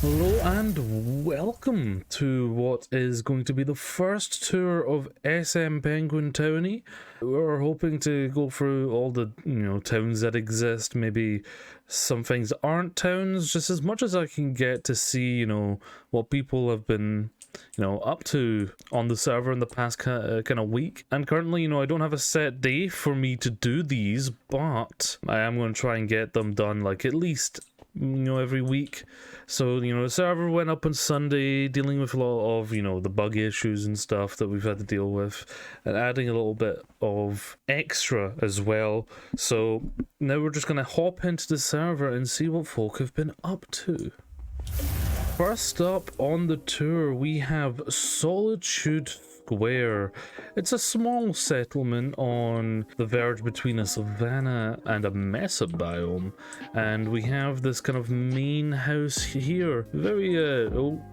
Hello and welcome to what is going to be the first tour of SMPenguin Townie. We're hoping to go through all the towns that exist, maybe some things that aren't towns, just as much as I can get to see what people have been up to on the server in the past kind of week. And currently, I don't have a set day for me to do these, but I am going to try and get them done like at least every week. So the server went up on Sunday, dealing with a lot of the bug issues and stuff that we've had to deal with, and adding a little bit of extra as well. So now we're just going to hop into the server and see what folk have been up to. First up on the tour, we have Solitude Square. It's a small settlement on the verge between a savanna and a mesa biome, and we have this kind of main house here. Very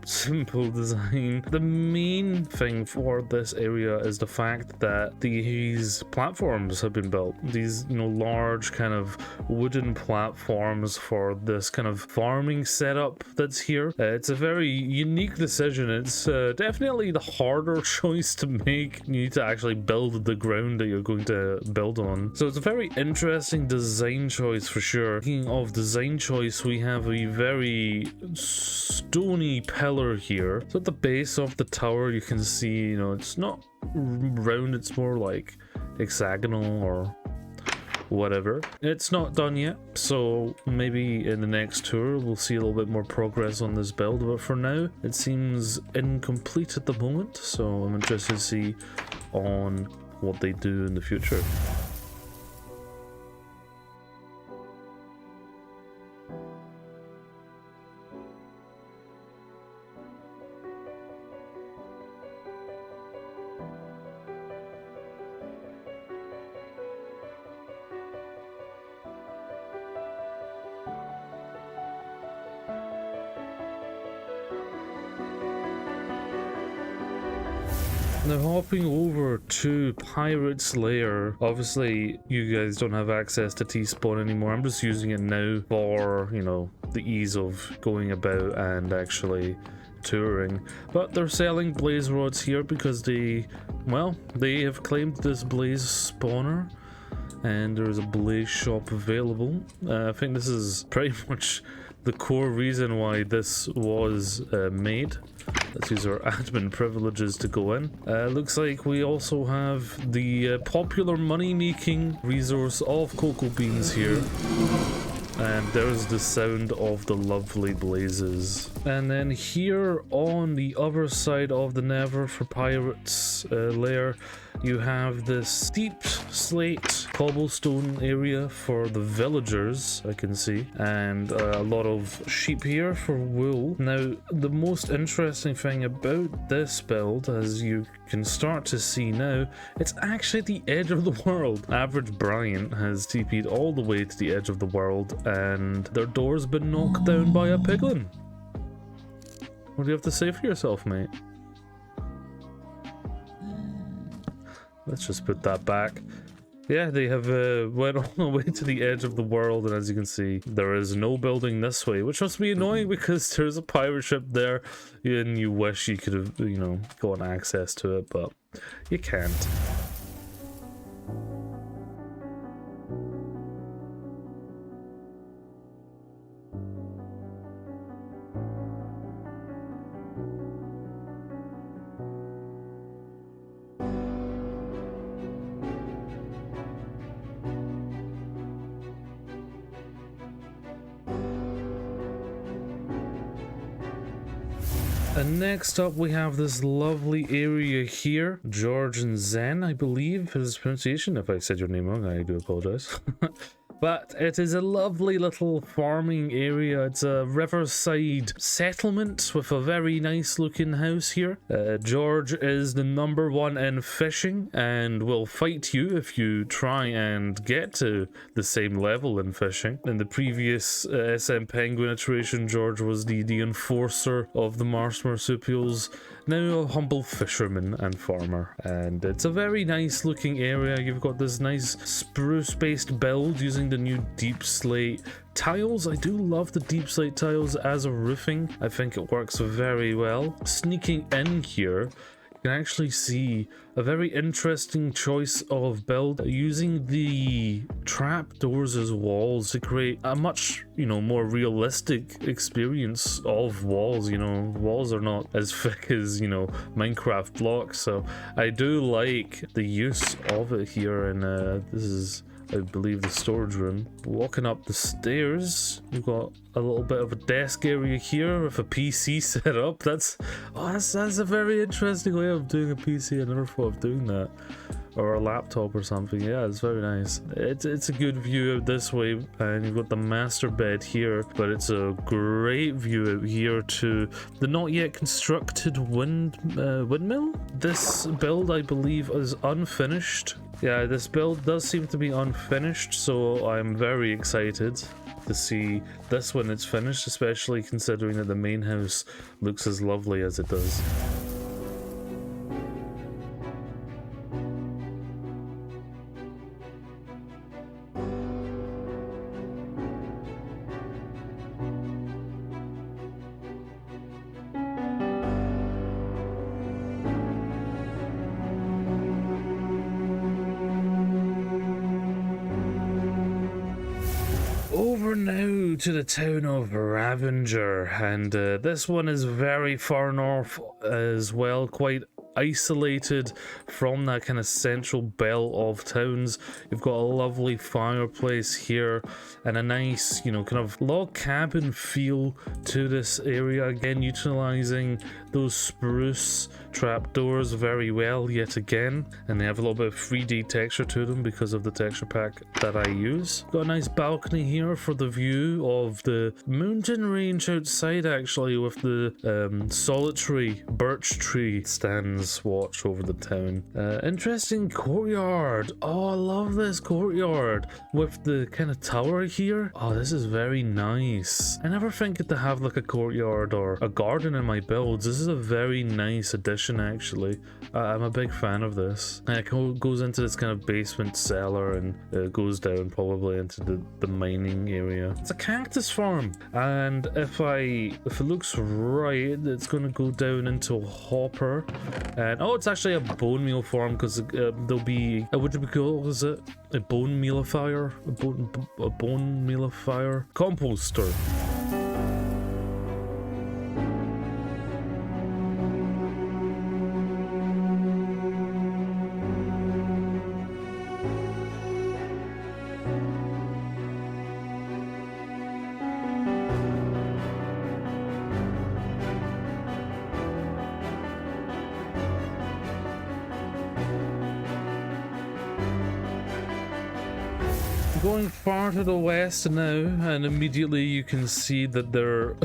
simple design. The main thing for this area is the fact that these platforms have been built. These large kind of wooden platforms for this kind of farming setup that's here. It's a very unique decision. It's definitely the harder choice to make. You need to actually build the ground that you're going to build on. So it's a very interesting design choice for sure. Speaking of design choice, we have a very stony pillar here. So at the base of the tower, you can see, it's not round, it's more like hexagonal or whatever. It's not done yet, so maybe in the next tour we'll see a little bit more progress on this build, but for now it seems incomplete at the moment, so I'm interested to see on what they do in the future. Now hopping over to Pirate's Lair. Obviously you guys don't have access to T-Spawn anymore. I'm just using it now for, the ease of going about and actually touring. But they're selling blaze rods here because they have claimed this blaze spawner, and there is a blaze shop available. I think this is pretty much the core reason why this was made. Let's use our admin privileges to go in. Looks like we also have the popular money-making resource of cocoa beans here. And there's the sound of the lovely blazes. And then here on the other side of the Nether for Pirate's Lair, you have this steep slate cobblestone area for the villagers, I can see, and a lot of sheep here for wool. Now, the most interesting thing about this build, as you can start to see now, it's actually the edge of the world. Average Bryant has TP'd all the way to the edge of the world, and their door's been knocked down by a piglin. What do you have to say for yourself, mate? Let's just put that back. Yeah, they have went all the way to the edge of the world, and as you can see, there is no building this way, which must be annoying because there's a pirate ship there, and you wish you could have, gotten access to it, but you can't. And next up we have this lovely area here. George and Zen, I believe is pronunciation. If I said your name wrong, I do apologize. But it is a lovely little farming area. It's a riverside settlement with a very nice looking house here. George is the #1 in fishing and will fight you if you try and get to the same level in fishing. In the previous SMPenguin iteration, George was the enforcer of the Mars marsupials, now a humble fisherman and farmer. And it's a very nice looking area. You've got this nice spruce based build using the new deep slate tiles. I do love the deep slate tiles as a roofing. I think it works very well. Sneaking in here, you can actually see a very interesting choice of build using the trapdoors as walls to create a much, more realistic experience of walls. Walls are not as thick as, Minecraft blocks, so I do like the use of it here. And this is, I believe, the storage room. Walking up the stairs, we've got a little bit of a desk area here with a PC set up. That's a very interesting way of doing a PC. I never thought of doing that. Or a laptop or something. Yeah, it's very nice. It's a good view out this way, and you've got the master bed here, but it's a great view out here to the not yet constructed windmill. This build, I believe, is unfinished. Yeah, this build does seem to be unfinished, so I'm very excited to see this when it's finished, especially considering that the main house looks as lovely as it does. Over now to the town of Ravager, and this one is very far north as well, quite isolated from that kind of central belt of towns. You've got a lovely fireplace here and a nice, kind of log cabin feel to this area, again utilizing those spruce trapdoors very well yet again, and they have a little bit of 3D texture to them because of the texture pack that I use. Got a nice balcony here for the view of the mountain range outside, actually, with the solitary birch tree stands watch over the town. Interesting courtyard. Oh, I love this courtyard with the kind of tower here. Oh, this is very nice. I never think to have like a courtyard or a garden in my builds. This is a very nice addition, actually. I'm a big fan of this. And it goes into this kind of basement cellar and goes down probably into the mining area. It's a cactus farm, and if it looks right, it's going to go down into a hopper. And oh, it's actually a bone meal farm, because there'll be what would we call it? A bone mealifier? A bone mealifier? Composter. Going far to the west now, and immediately you can see that they're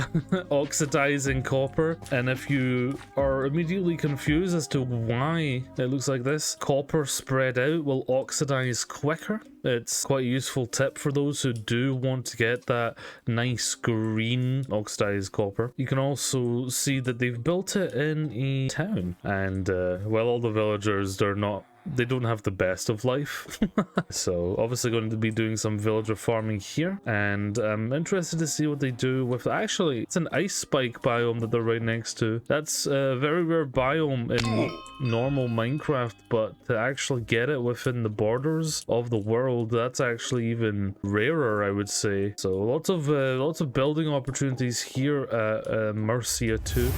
oxidizing copper. And if you are immediately confused as to why it looks like this, copper spread out will oxidize quicker. It's quite a useful tip for those who do want to get that nice green oxidized copper. You can also see that they've built it in a town, and well, all the villagers, they don't have the best of life. So obviously going to be doing some villager farming here, and I'm interested to see what they do with, actually it's an ice spike biome that they're right next to. That's a very rare biome in normal Minecraft, but to actually get it within the borders of the world, that's actually even rarer, I would say. So lots of building opportunities here at Murcia too.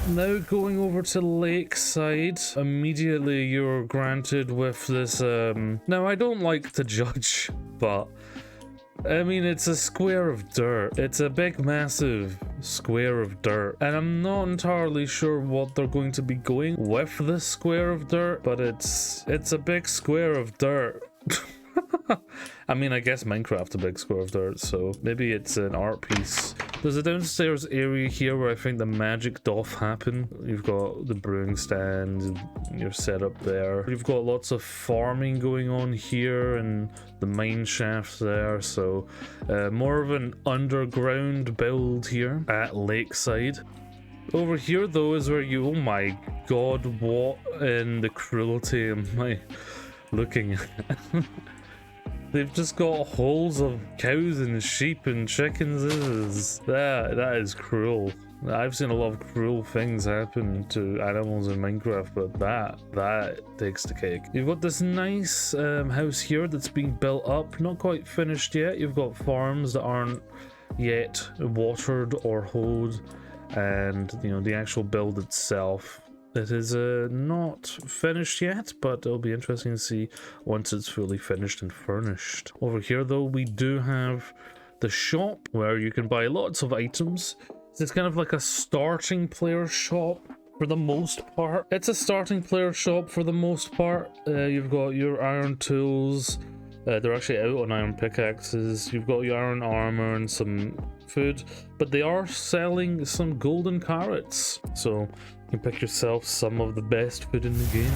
Now going over to Lakeside, immediately you're granted with this, now I don't like to judge, but I mean, it's a square of dirt. It's a big, massive square of dirt, and I'm not entirely sure what they're going to be going with this square of dirt, but it's a big square of dirt. I mean, I guess Minecraft's a big square of dirt, so maybe it's an art piece. There's a downstairs area here where I think the magic doth happen. You've got the brewing stand, your setup there. You've got lots of farming going on here and the mine shaft there, so more of an underground build here at Lakeside. Over here though is where you, oh my god, what in the cruelty am I looking at? They've just got holes of cows and sheep and chickens. That is cruel. I've seen a lot of cruel things happen to animals in Minecraft, but that takes the cake. You've got this nice house here that's being built up, not quite finished yet. You've got farms that aren't yet watered or hoed, and you know, the actual build itself, it is not finished yet, but it'll be interesting to see once it's fully finished and furnished. Over here though, we do have the shop where you can buy lots of items. It's kind of like a starting player shop for the most part. It's a starting player shop for the most part. You've got your iron tools. They're actually out on iron pickaxes. You've got your iron armor and some food, but they are selling some golden carrots. So you can pick yourself some of the best food in the game.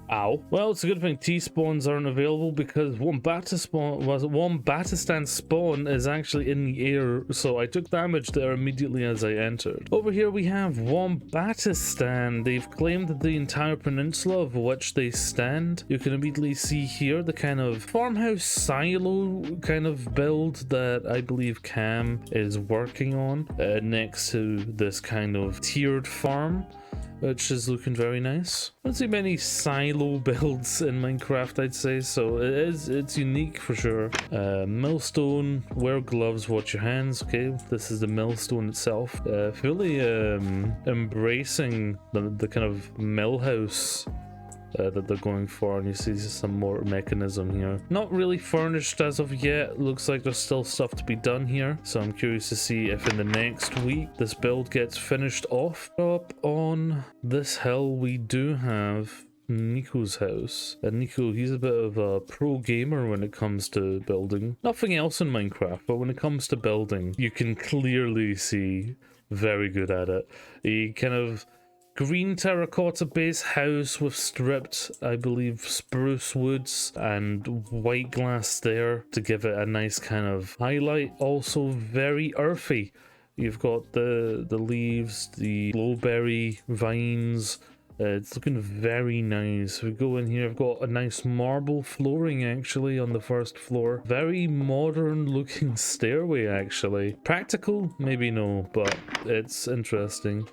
Ow. Well, it's a good thing T-spawns aren't available because Wombatistan spawn is actually in the air, so I took damage there immediately as I entered. Over here we have Wombatistan. They've claimed the entire peninsula of which they stand. You can immediately see here the kind of farmhouse silo kind of build that I believe Cam is working on next to this kind of tiered farm, which is looking very nice. I don't see many silo builds in Minecraft, I'd say, so it's unique for sure. Millstone, wear gloves, watch your hands. Okay, this is the millstone itself. Fully embracing the kind of mill house that they're going for, and you see some more mechanism here. Not really furnished as of yet. Looks like there's still stuff to be done here, so I'm curious to see if in the next week this build gets finished off. Up on this hill we do have Nico's house, and Nico, he's a bit of a pro gamer when it comes to building. Nothing else in Minecraft, but when it comes to building, you can clearly see very good at it. He kind of green terracotta base house with stripped, I believe, spruce woods and white glass there to give it a nice kind of highlight. Also very earthy. You've got the leaves, the blueberry vines. It's looking very nice. We go in here, I've got a nice marble flooring actually on the first floor. Very modern looking stairway actually. Practical? Maybe no, but it's interesting.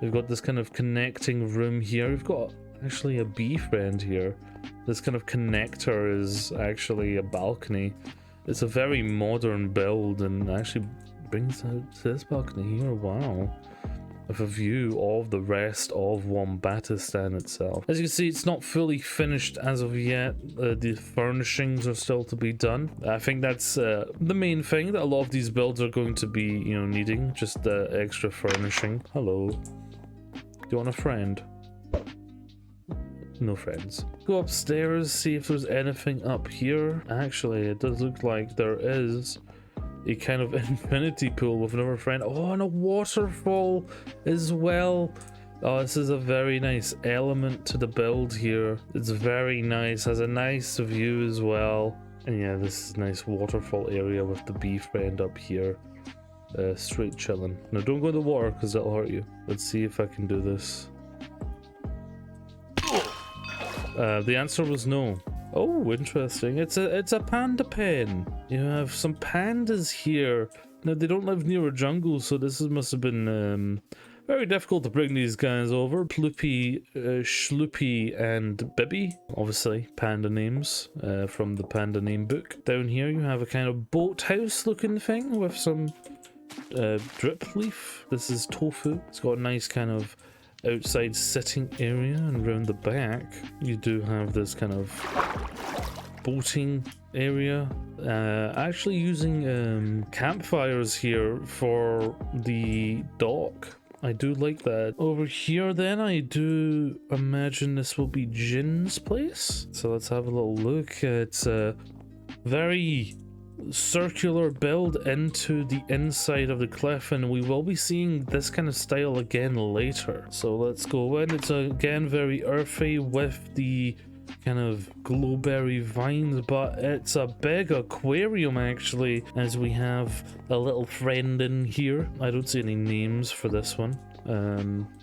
We've got this kind of connecting room here. We've got actually a bee friend here. This kind of connector is actually a balcony. It's a very modern build and actually brings out this balcony here. Wow. With a view of the rest of Wombatistan itself. As you can see, it's not fully finished as of yet. The furnishings are still to be done. I think that's the main thing that a lot of these builds are going to be, you know, needing. Just the extra furnishing. Hello. Do you want a friend? No friends. Go upstairs, see if there's anything up here. Actually, it does look like there is a kind of infinity pool with another friend. Oh, and a waterfall as well. Oh, this is a very nice element to the build here. It's very nice, has a nice view as well. And yeah, this is a nice waterfall area with the bee friend up here. Straight chilling. Now don't go in the water because that'll hurt you. Let's see if I can do this. The answer was no. Oh, interesting. It's a panda pen. You have some pandas here. Now they don't live near a jungle, so must have been very difficult to bring these guys over. Ploopy, Schloopy, and Bibby. Obviously, panda names from the panda name book. Down here you have a kind of boathouse looking thing with some drip leaf. This is tofu. It's got a nice kind of outside sitting area, and around the back you do have this kind of boating area. Actually using campfires here for the dock. I do like that. Over here then, I do imagine this will be Jin's place. So let's have a little look. It's a very circular build into the inside of the cliff, and we will be seeing this kind of style again later. So let's go in. It's again very earthy with the kind of glowberry vines, but it's a big aquarium actually, as we have a little friend in here. I don't see any names for this one.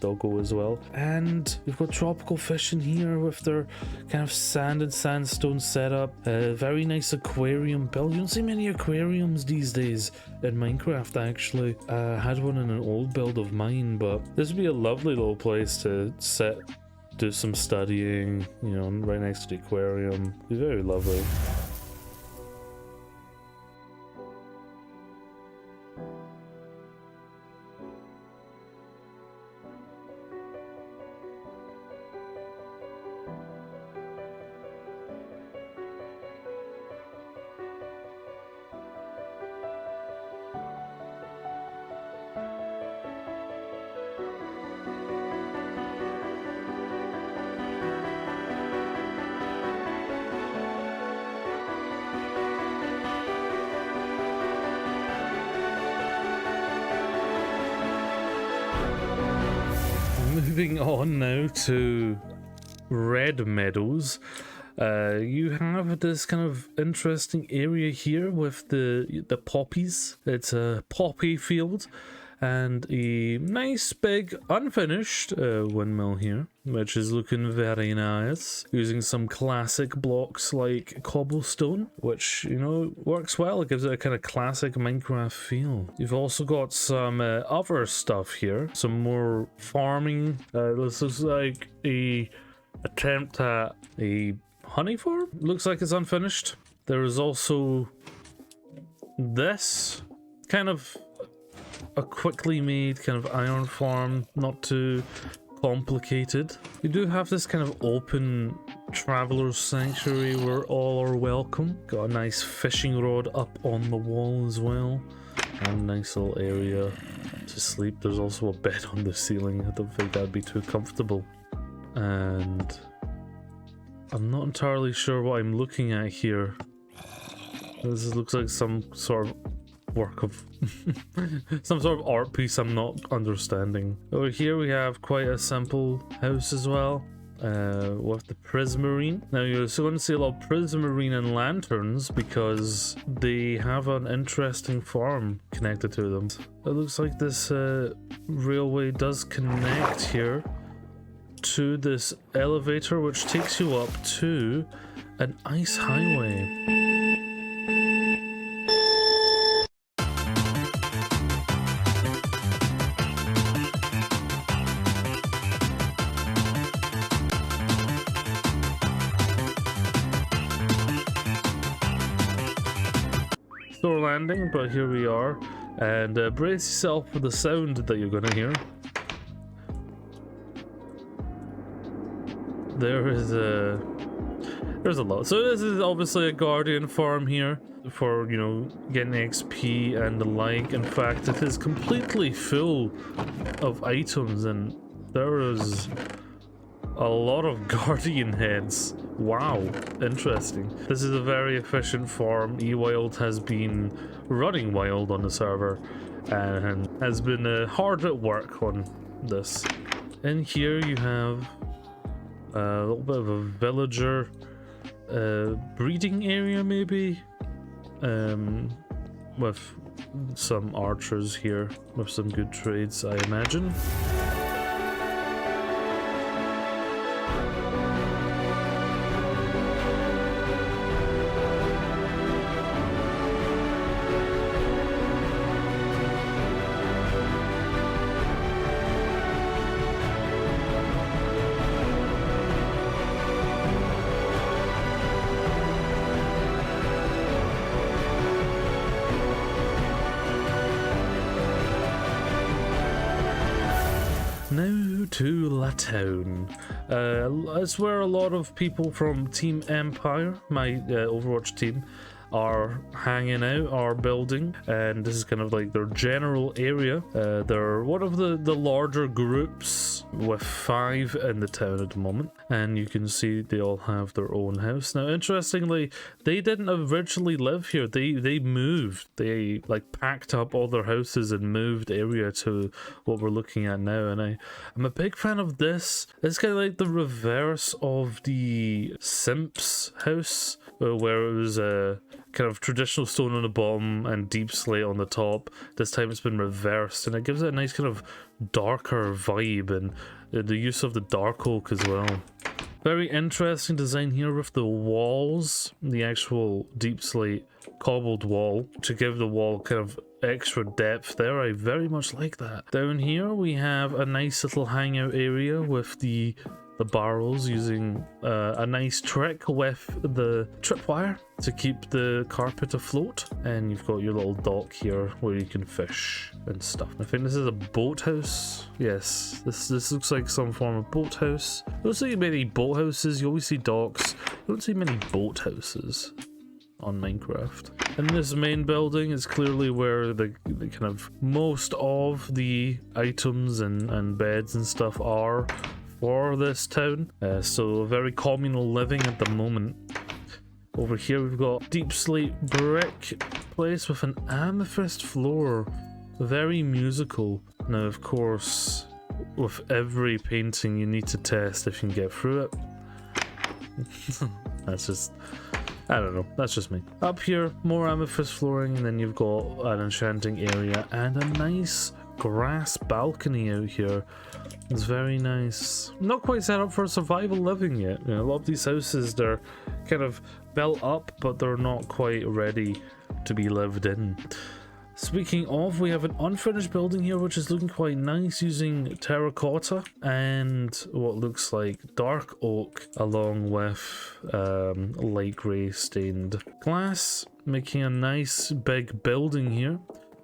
They'll go as well. And we've got tropical fish in here with their kind of sand and sandstone setup. Very nice aquarium build. You don't see many aquariums these days in Minecraft actually. I had one in an old build of mine, but this would be a lovely little place to sit, do some studying, you know, right next to the aquarium. It'd be very lovely. Moving on now to Red Meadows. You have this kind of interesting area here with the poppies. It's a poppy field and a nice big unfinished windmill here, which is looking very nice, using some classic blocks like cobblestone, which, you know, works well. It gives it a kind of classic Minecraft feel. You've also got some other stuff here, some more farming. This looks like a attempt at a honey farm. Looks like it's unfinished. There is also this kind of a quickly made kind of iron farm, not too complicated. You do have this kind of open traveler's sanctuary where all are welcome. Got a nice fishing rod up on the wall as well, and a nice little area to sleep. There's also a bed on the ceiling. I don't think that'd be too comfortable. And I'm not entirely sure what I'm looking at here. This looks like some sort of work of some sort of art piece I'm not understanding. Over here we have quite a simple house as well, with the prismarine. Now you're still going to see a lot of prismarine and lanterns because they have an interesting farm connected to them. It looks like this railway does connect here to this elevator, which takes you up to an ice highway. Store landing, but here we are, and brace yourself for the sound that you're gonna hear. There's a lot. So this is obviously a guardian farm here for, you know, getting XP and the like. In fact, it is completely full of items, and there is a lot of guardian heads. Wow, interesting. This is a very efficient farm. eWild has been running wild on the server and has been hard at work on this. In here you have a little bit of a villager breeding area maybe, with some archers here with some good trades, I imagine. to La Town. It's where a lot of people from Team Empire, my Overwatch team, are hanging out, are building, and this is kind of like their general area. They're one of the larger groups with 5 in the town at the moment, and you can see they all have their own house. Now interestingly, they didn't originally live here. They moved. They like packed up all their houses and moved area to what we're looking at now, and I'm a big fan of this. It's kind of like the reverse of the Simps house, where it was a kind of traditional stone on the bottom and deep slate on the top. This time it's been reversed, and it gives it a nice kind of darker vibe, and the use of the dark oak as well. Very interesting design here with the walls, the actual deep slate cobbled wall to give the wall kind of extra depth there. I very much like that. Down here we have a nice little hangout area with the barrels, using a nice trick with the tripwire to keep the carpet afloat, and you've got your little dock here where you can fish and stuff. I think this is a boathouse. Yes, this looks like some form of boathouse. You don't see many boathouses, you always see docks. You don't see many boathouses on Minecraft. And this main building is clearly where the kind of most of the items and beds and stuff are for this town. So very communal living at the moment. Over here we've got deep slate brick place with an amethyst floor. Very musical. Now of course, with every painting you need to test if you can get through it. That's just, I don't know, that's just me. Up here, more amethyst flooring, and then you've got an enchanting area and a nice grass balcony out here. It's very nice. Not quite set up for survival living yet. You know, a lot of these houses, they're kind of built up, but they're not quite ready to be lived in. Speaking of, we have an unfinished building here which is looking quite nice, using terracotta and what looks like dark oak along with light grey stained glass, making a nice big building here.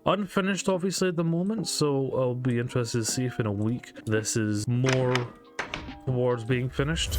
Unfinished obviously at the moment, so I'll be interested to see if in a week this is more towards being finished.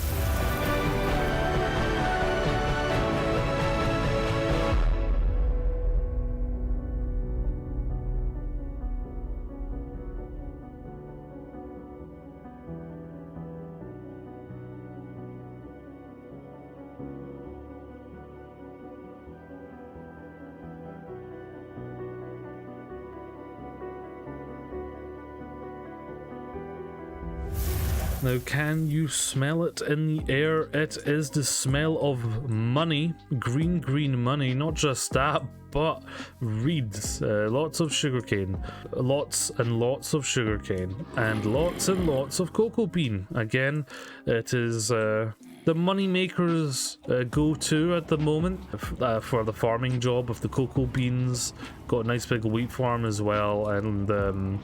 Now, can you smell it in the air? It is the smell of money, green money, not just that, but reeds, lots of sugarcane, lots and lots of sugarcane, and lots of cocoa bean. Again, it is the money makers go-to at the moment for the farming job of the cocoa beans. Got a nice big wheat farm as well, and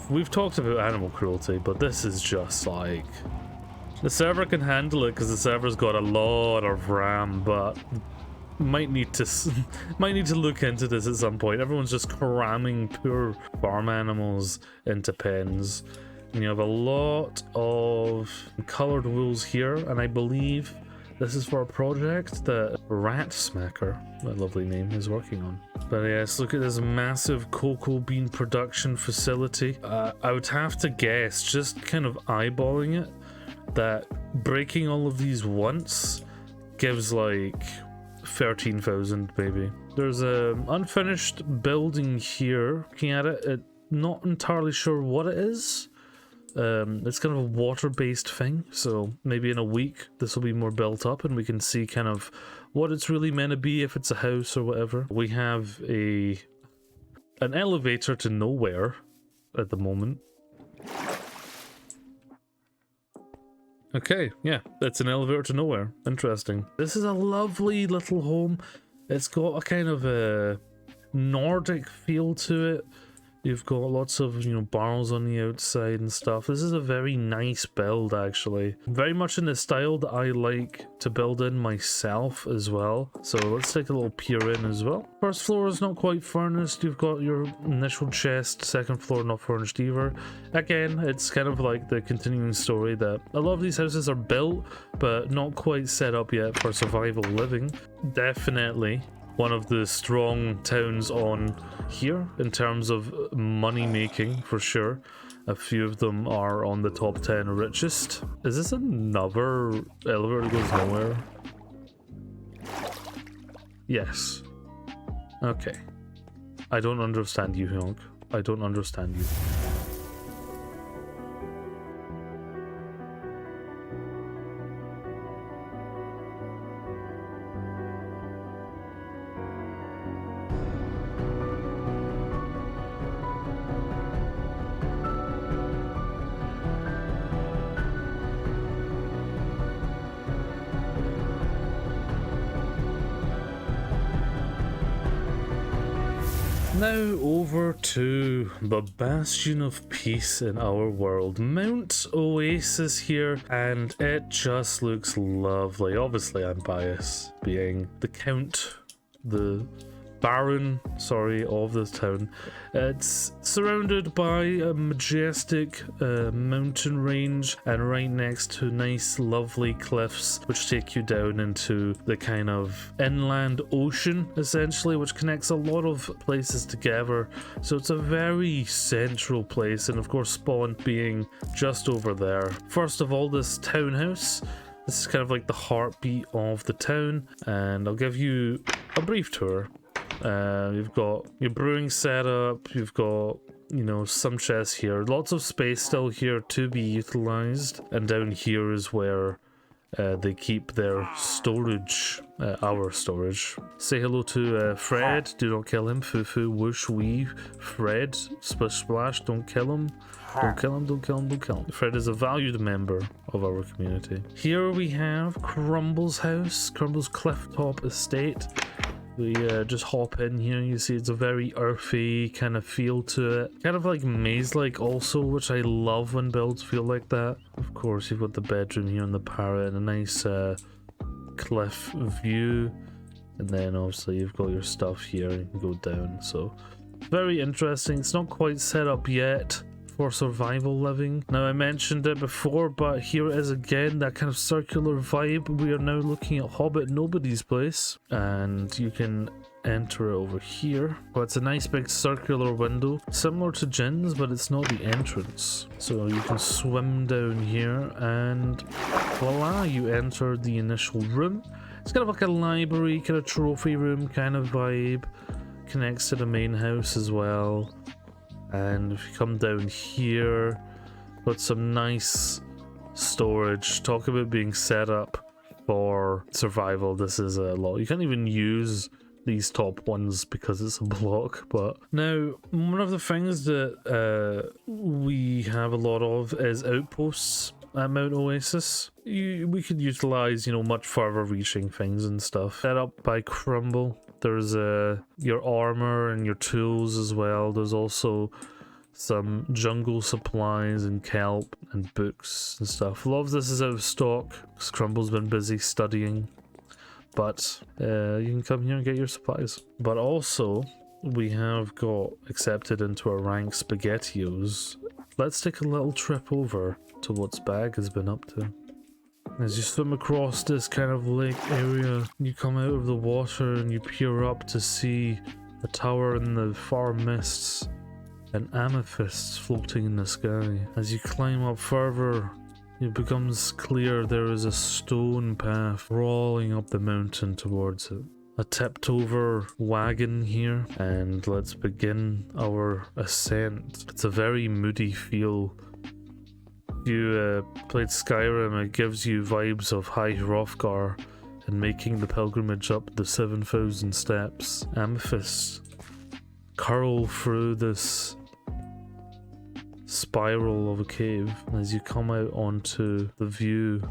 we've talked about animal cruelty, but this is just like, the server can handle it because the server's got a lot of RAM, but might need to look into this at some point. Everyone's just cramming poor farm animals into pens, and you have a lot of colored wools here, and I believe this is for a project that Rat Smacker, a lovely name, is working on. But yes, look at this massive cocoa bean production facility. I would have to guess, just kind of eyeballing it, that breaking all of these once gives like 13,000 maybe. There's a unfinished building here. Looking at it, not entirely sure what it is. It's kind of a water-based thing, so maybe in a week this will be more built up and we can see kind of what it's really meant to be, if it's a house or whatever. We have an elevator to nowhere at the moment. Okay, yeah, it's an elevator to nowhere. Interesting. This is a lovely little home. It's got a kind of a Nordic feel to it. You've got lots of, you know, barrels on the outside and stuff. This is a very nice build, actually. Very much in the style that I like to build in myself as well. So let's take a little peer in as well. First floor is not quite furnished. You've got your initial chest. Second floor not furnished either. Again, it's kind of like the continuing story that a lot of these houses are built, but not quite set up yet for survival living. Definitely one of the strong towns on here in terms of money making, for sure. A few of them are on the top 10 richest. Is this another elevator that goes nowhere? Yes. Okay. I don't understand you, Hjonk. I don't understand you. Now over to the bastion of peace in our world, Mount Oasis here, and it just looks lovely. Obviously I'm biased, being the count, the baron, sorry, of this town. It's surrounded by a majestic mountain range, and right next to nice lovely cliffs which take you down into the kind of inland ocean, essentially, which connects a lot of places together. So it's a very central place, and of course Spawn being just over there. First of all, this townhouse. This is kind of like the heartbeat of the town, and I'll give you a brief tour. You've got your brewing setup, you've got, you know, some chests here, lots of space still here to be utilized, and down here is where they keep their storage, our storage. Say hello to Fred, do not kill him, Fufu, whoosh, wee, Fred, splish splash, don't kill him. Don't kill him, don't kill him, don't kill him. Fred is a valued member of our community. Here we have Crumble's house, Crumble's Clifftop Estate. We just hop in here, you see it's a very earthy kind of feel to it. Kind of like maze-like also, which I love when builds feel like that. Of course, you've got the bedroom here and the parrot and a nice cliff view. And then obviously you've got your stuff here and you can go down. So very interesting. It's not quite set up yet for survival living. Now I mentioned it before, but here it is again, that kind of circular vibe. We are now looking at Hobbit Nobody's place, and you can enter it over here. But it's a nice big circular window, similar to Jin's, but it's not the entrance. So you can swim down here and voila, you enter the initial room. It's kind of like a library, kind of trophy room kind of vibe. Connects to the main house as well. And if you come down here, got some nice storage. Talk about being set up for survival. This is a lot. You can't even use these top ones because it's a block. But now, one of the things that we have a lot of is outposts at Mount Oasis. We could utilize, you know, much further reaching things and stuff. Set up by Crumble. There's your armor and your tools as well. There's also some jungle supplies and kelp and books and stuff. A lot of this is out of stock because Crumble's been busy studying. But you can come here and get your supplies. But also, we have got accepted into our rank SpaghettiOs. Let's take a little trip over to what Spag has been up to. As you swim across this kind of lake area, you come out of the water and you peer up to see a tower in the far mists and amethysts floating in the sky. As you climb up further, it becomes clear there is a stone path crawling up the mountain towards it. A tipped over wagon here, and let's begin our ascent. It's a very moody feel. If you played Skyrim, it gives you vibes of High Hrothgar and making the pilgrimage up the 7,000 steps. Amethysts curl through this spiral of a cave as you come out onto the view.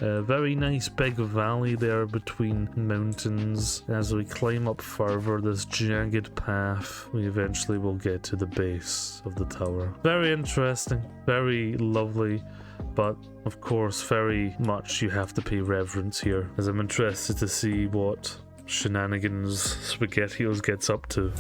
A very nice big valley there between mountains. As we climb up further this jagged path, we eventually will get to the base of the tower. Very interesting, very lovely, but of course very much you have to pay reverence here, as I'm interested to see what shenanigans SpaghettiOs gets up to.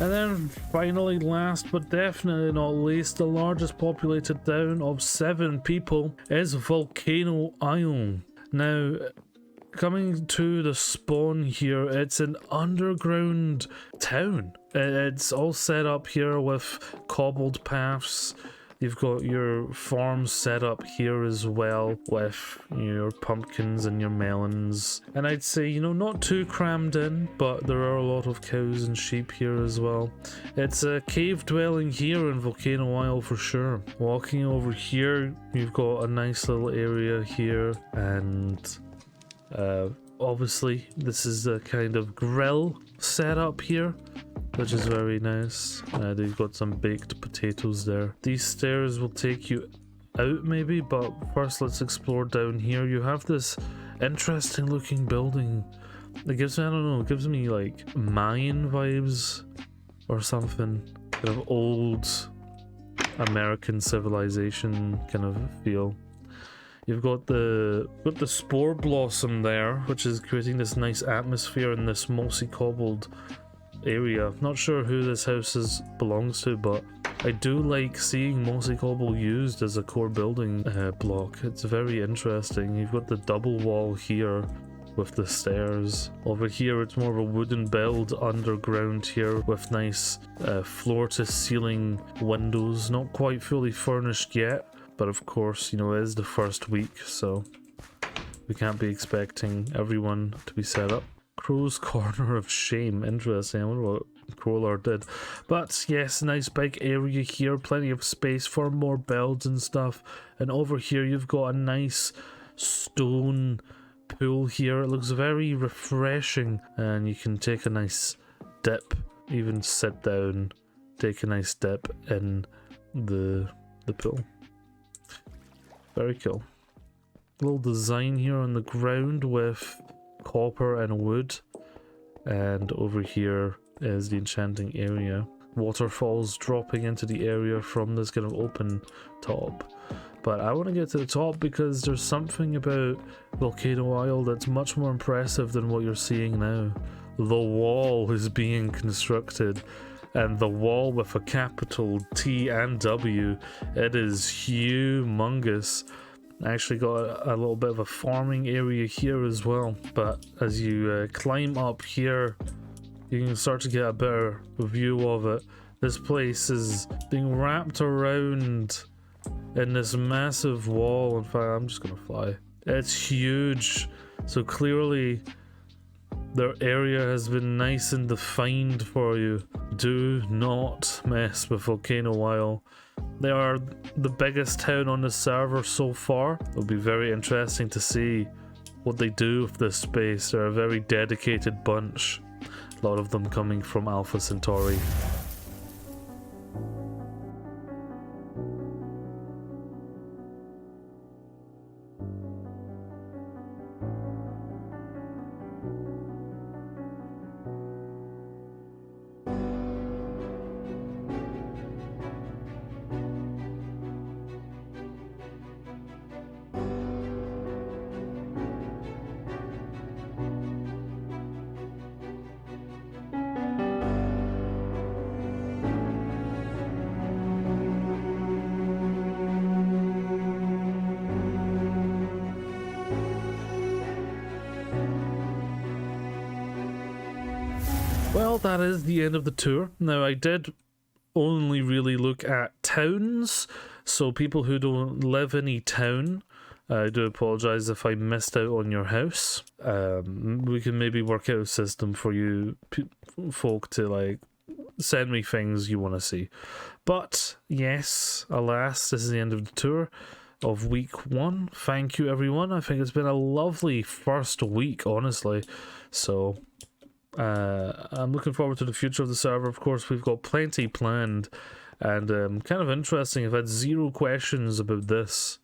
And then finally, last but definitely not least, the largest populated town of 7 people is Vulcano Isle. Now, coming to the spawn here, it's an underground town. It's all set up here with cobbled paths. You've got your farms set up here as well with your pumpkins and your melons. And I'd say, you know, not too crammed in, but there are a lot of cows and sheep here as well. It's a cave dwelling here in Vulcano Isle for sure. Walking over here, you've got a nice little area here, and obviously this is a kind of grill set up here, which is very nice. They've got some baked potatoes there. These stairs will take you out maybe, but first let's explore down here. You have this interesting looking building. It gives me, I don't know, it gives me like Mayan vibes or something. Kind of old American civilization kind of feel. You've got the spore blossom there, which is creating this nice atmosphere in this mossy cobbled area. Not sure who this house belongs to, but I do like seeing mossy cobble used as a core building block. It's very interesting. You've got the double wall here with the stairs. Over here it's more of a wooden build underground here with nice floor to ceiling windows. Not quite fully furnished yet, but of course, you know, it is the first week, so we can't be expecting everyone to be set up. Crow's Corner of Shame. Interesting. I wonder what Crowlord did. But yes, nice big area here. Plenty of space for more builds and stuff. And over here you've got a nice stone pool here. It looks very refreshing. And you can take a nice dip. Even sit down. Take a nice dip in the pool. Very cool. Little design here on the ground with copper and wood, and over here is the enchanting area. Waterfalls dropping into the area from this kind of open top. But I want to get to the top because there's something about Vulcano Isle that's much more impressive than what you're seeing now. The wall is being constructed, and the wall with a capital T and W, it is humongous. I actually got a little bit of a farming area here as well, but as you climb up here, you can start to get a better view of it. This place is being wrapped around in this massive wall. In fact, I'm just gonna fly. It's huge, so clearly their area has been nice and defined for you. Do not mess with Vulcano Isle. They are the biggest town on the server so far. It'll be very interesting to see what they do with this space. They're a very dedicated bunch. A lot of them coming from Alpha Centauri. Well, that is the end of the tour. Now, I did only really look at towns, so people who don't live in a town, I do apologise if I missed out on your house. We can maybe work out a system for you folk to like send me things you want to see. But yes, alas, this is the end of the tour of week 1. Thank you, everyone. I think it's been a lovely first week, honestly. So I'm looking forward to the future of the server. Of course, we've got plenty planned, and kind of interesting. I've had 0 questions about this.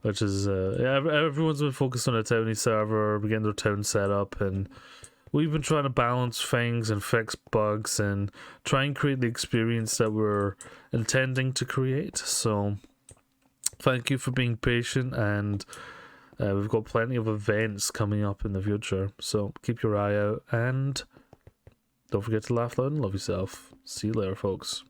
Which is yeah, everyone's been focused on a townie server, getting their town set up, and we've been trying to balance things and fix bugs and try and create the experience that we're intending to create. So thank you for being patient, and we've got plenty of events coming up in the future, so keep your eye out, and don't forget to laugh loud and love yourself. See you later, folks.